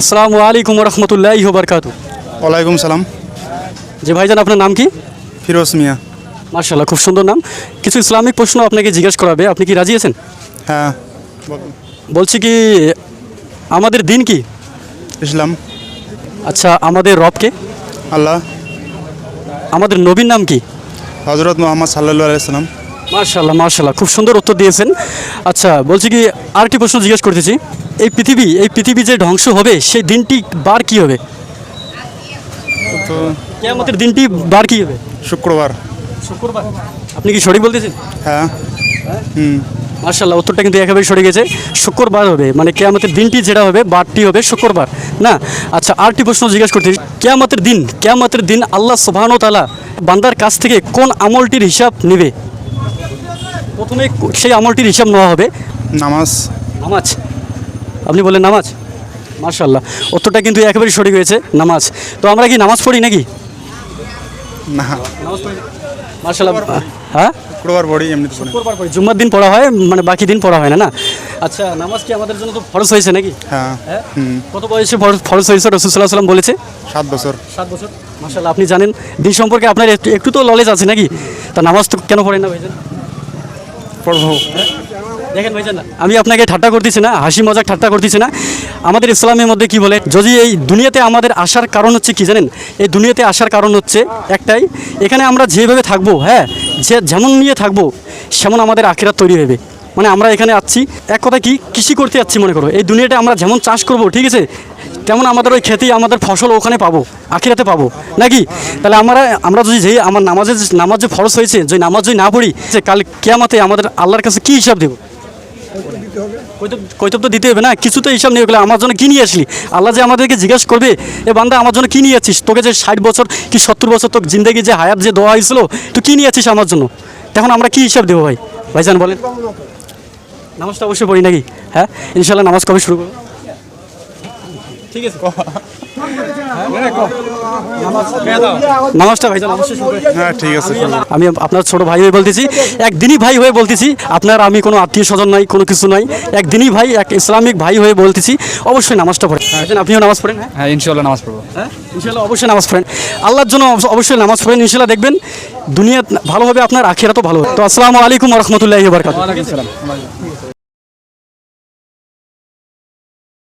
আসসালামু আলাইকুম রহমতুল্লাহি ওয়া বারাকাতুহু। ওয়ালাইকুম সালাম। জি ভাইজান, আপনার নাম কি? ফিরোজ মিয়া। মাশাআল্লাহ, খুব সুন্দর নাম। কিছু ইসলামিক প্রশ্ন আপনাকে জিজ্ঞেস করাবে, আপনি কি রাজি আছেন? হ্যাঁ বলুন। বলছি কি, আমাদের দিন কি? ইসলাম। আচ্ছা, আমাদের রবকে? আল্লাহ। আমাদের নবীর নাম কি? হজরত মোহাম্মদ সাল্লাল্লাহু আলাইহি সাল্লাম। মাশাআল্লাহ মাশাআল্লাহ, খুব সুন্দর উত্তর দিয়েছেন। আচ্ছা, বলছি কি, আরেকটি প্রশ্ন জিজ্ঞেস করতেছি। এই পৃথিবী যে ধ্বংস হবে সেই দিনটি বার কি হবে? তো কিয়ামতের দিনটি বার কি হবে? শুক্রবার। শুক্রবার। আপনি কি সঠিক বলতেছেন? হ্যাঁ। হুম। মাশাআল্লাহ, উত্তরটা কিন্তু একেবারে সরে গেছে। শুক্রবার হবে, মানে কিয়ামতের দিনটি যেটা হবে, বারটি হবে শুক্রবার না। আচ্ছা, আরেকটি প্রশ্ন জিজ্ঞেস করতে, কিয়ামতের দিন আল্লাহ সুবহানাহু ওয়া তাআলা বান্দার কাছ থেকে কোন আমলটির হিসাব নেবে? প্রথমে সেই আমলটির হিসাব নেওয়া হবে নামাজ। নামাজ। আপনি বললেন নামাজ। মাশাআল্লাহ, উত্তরটা কিন্তু একেবারে সঠিক হয়েছে, নামাজ। তো আমরা কি নামাজ পড়ি নাকি? না, নামাজ পড়ি। মাশাআল্লাহ। হ্যাঁ, শুক্রবার পড়ি, এমনি তো পড়ি। শুক্রবার পড়ি, জুম্মার দিন পড়া হয়, মানে বাকি দিন পড়া হয় না না। আচ্ছা, নামাজ কি আমাদের জন্য তো ফরজ হয়েছে নাকি? হ্যাঁ। হ্যাঁ। হুম। কত বয়সে ফরজ হয়েছে? রাসূল সাল্লাল্লাহু আলাইহি ওয়াসাল্লাম বলেছে 7 বছর। 7 বছর। মাশাআল্লাহ, আপনি জানেন দিন সম্পর্কে, আপনার একটু তো নলেজ আছে নাকি? তা নামাজ তো কেন পড়েন না ভাইজান? পড়বো। দেখেন ভাইজান, আমি আপনাকে ঠাট্টা করতেছি না, হাসি মজাক ঠাট্টা করতেছি না। আমাদের ইসলামের মধ্যে কি বলে, যদি এই দুনিয়াতে আমাদের আসার কারণ হচ্ছে কি জানেন? এই দুনিয়াতে আসার কারণ হচ্ছে একটাই, এখানে আমরা যেভাবে থাকবো, হ্যাঁ, যেমন নিয়ে থাকবো সেমন আমাদের আখিরাত তৈরি হবে। মানে আমরা এখানে আসছি, এক কথা কি, কৃষি করতে যাচ্ছি মনে করো। এই দুনিয়াটা আমরা যেমন চাষ করব, ঠিক আছে, তেমন আমাদের ওই খেতেই আমাদের ফসল ওখানে পাবো, আখিরাতে পাবো নাকি? তাহলে আমরা যদি আমার নামাজ যে ফরজ হয়েছে, যে নামাজ যদি না পড়ি, যে কাল কিয়ামতে আমাদের আল্লাহর কাছে কি হিসাব দেবো? কৈতব তো দিতে হবে না, কিছু তো হিসাব নিয়ে গেলে আমার জন্য কী নিয়ে আসলি। আল্লাহ যে আমাদেরকে জিজ্ঞাসা করবে, এ বান্দা আমার জন্য কী নিয়ে আছিস? তোকে যে 60 বছর কি 70 বছর তোর জিন্দগি যে হায়াত যে দেওয়া হয়েছিল, তুই কী নিয়ে আছিস আমার জন্য? তখন আমরা কী হিসাব দেবো ভাই? ভাইজান বলেন। নামাজটা অবশ্যই পড়ি নাকি? হ্যাঁ, ইনশাল্লাহ। নামাজ কবে শুরু করবো? ঠিক আছে, নামাজটা ভাইজান অবশ্যই শুরু করি। হ্যাঁ ঠিক আছে। আমি আপনার ছোট ভাই হয়ে বলতেছি, একদিনই ভাই হয়ে বলতেছি, আপনার আমি কোনো আত্মীয় স্বজন নাই, কোনো কিছু নাই, একদিনই ভাই, এক ইসলামিক ভাই হয়ে বলতেছি, অবশ্যই নামাজটা পড়েন। আপনিও নামাজ পড়েন? হ্যাঁ ইনশাআল্লাহ নামাজ পড়বো। হ্যাঁ, ইনশাল্লাহ অবশ্যই নামাজ পড়েন, আল্লাহর জন্য অবশ্যই নামাজ পড়েন। ইনশাল্লাহ দেখবেন দুনিয়া ভালো হবে, আপনার আখিরাতও ভালো হবে। তো আসসালামু আলাইকুম ওয়া রাহমাতুল্লাহি ওয়া বারাকাতুহু। ওয়ালাইকুম আসসালাম।